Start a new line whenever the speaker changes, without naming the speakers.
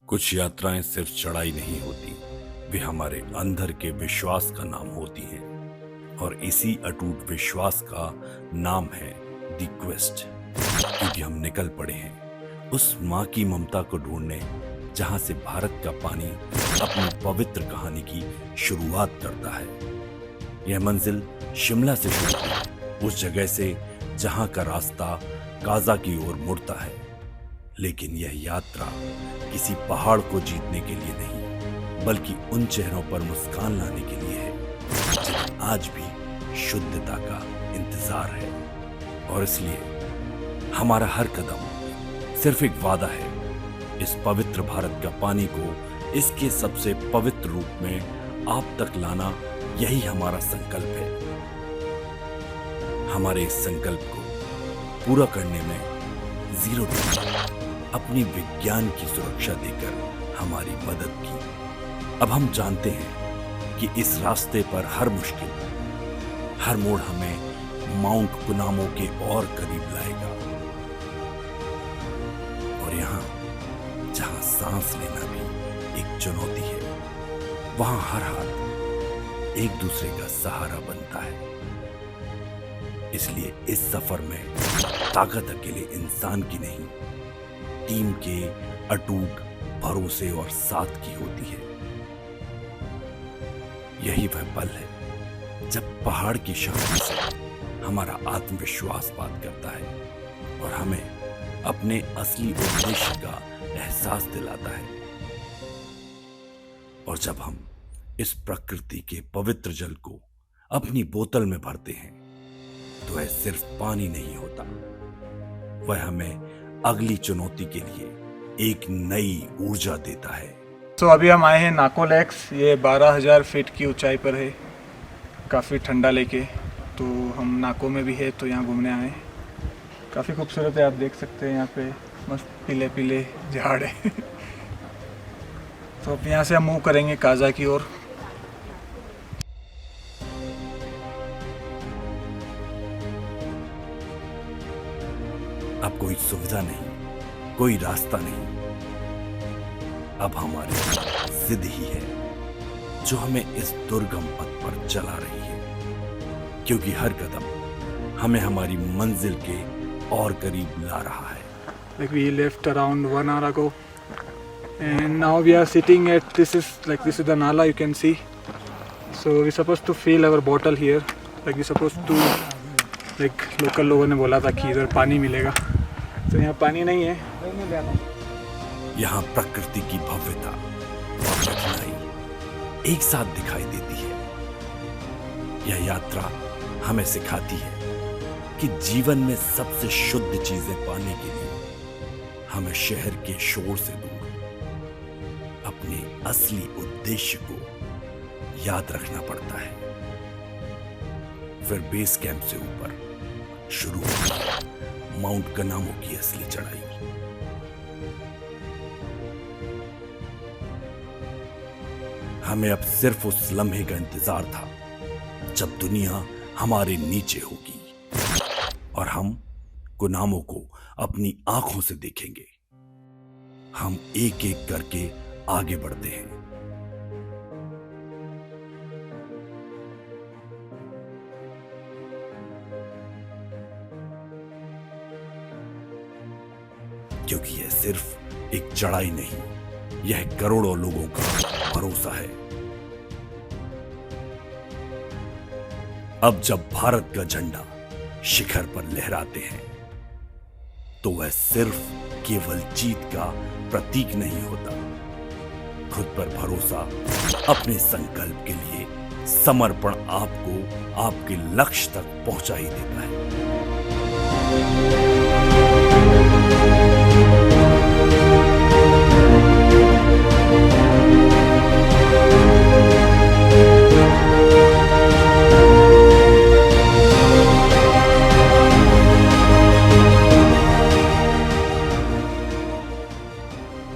कुछ यात्राएं सिर्फ चढ़ाई नहीं होती, वे हमारे अंदर के विश्वास का नाम होती हैं। और इसी अटूट विश्वास का नाम है द क्वेस्ट। क्योंकि हम निकल पड़े हैं उस माँ की ममता को ढूंढने जहां से भारत का पानी अपनी पवित्र कहानी की शुरुआत करता है। यह मंजिल शिमला से शुरू हुई, उस जगह से जहां का रास्ता गाजा की ओर मुड़ता है। लेकिन यह यात्रा किसी पहाड़ को जीतने के लिए नहीं, बल्कि उन चेहरों पर मुस्कान लाने के लिए है जिन्हें आज भी शुद्धता का इंतजार है। और इसलिए हमारा हर कदम सिर्फ एक वादा है, इस पवित्र भारत का पानी को इसके सबसे पवित्र रूप में आप तक लाना। यही हमारा संकल्प है। हमारे इस संकल्प को पूरा करने में जीरो अपनी विज्ञान की सुरक्षा देकर हमारी मदद की। अब हम जानते हैं कि इस रास्ते पर हर मुश्किल, हर मोड़ हमें माउंट कुनामो के और करीब लाएगा। और यहाँ जहां सांस लेना भी एक चुनौती है, वहां हर हाथ एक दूसरे का सहारा बनता है। इसलिए इस सफर में ताकत अकेले इंसान की नहीं, टीम के अटूट भरोसे और साथ की होती है। यही वह पल है जब पहाड़ की शांति से हमारा आत्मविश्वास बात करता है और हमें अपने असली उद्देश्य का एहसास दिलाता है। और जब हम इस प्रकृति के पवित्र जल को अपनी बोतल में भरते हैं, तो वह सिर्फ पानी नहीं होता, वह हमें अगली चुनौती के लिए एक नई ऊर्जा देता है।
तो अभी हम आए हैं नाको लेक्स। ये 12,000 फीट की ऊंचाई पर है, काफ़ी ठंडा लेके। तो हम नाको में भी है, तो यहाँ घूमने आए। काफ़ी खूबसूरत है, आप देख सकते हैं। यहाँ पे मस्त पीले पीले झाड़ है। तो अब यहाँ से हम मूव करेंगे काजा की ओर।
अब कोई सुविधा नहीं, कोई रास्ता नहीं, अब हमारी जिद ही है जो हमें इस दुर्गम पथ पर चला रही है। क्योंकि हर कदम हमें हमारी मंजिल के और करीब ला रहा है।
Like we left around 1 hour ago, and now we are sitting at this is the nala you can see. So we supposed to fill our bottle here. Like we supposed to, like local लोगों ने बोला था कि इधर पानी मिलेगा, तो यहाँ पानी नहीं है।
यहाँ प्रकृति की भव्यता और कठिनाई एक साथ दिखाई देती है। यह यात्रा हमें सिखाती है कि जीवन में सबसे शुद्ध चीजें पाने के लिए हमें शहर के शोर से दूर अपने असली उद्देश्य को याद रखना पड़ता है। फिर बेस कैंप से ऊपर शुरू होती है माउंट कनामो की असली चढ़ाई। हमें अब सिर्फ उस लम्हे का इंतजार था जब दुनिया हमारे नीचे होगी और हम कुनामो को अपनी आंखों से देखेंगे। हम एक एक करके आगे बढ़ते हैं। क्योंकि यह सिर्फ एक चढ़ाई नहीं, यह करोड़ों लोगों का भरोसा है। अब जब भारत का झंडा शिखर पर लहराते हैं, तो वह सिर्फ केवल जीत का प्रतीक नहीं होता, खुद पर भरोसा, अपने संकल्प के लिए समर्पण आपको आपके लक्ष्य तक पहुंचा ही देता है।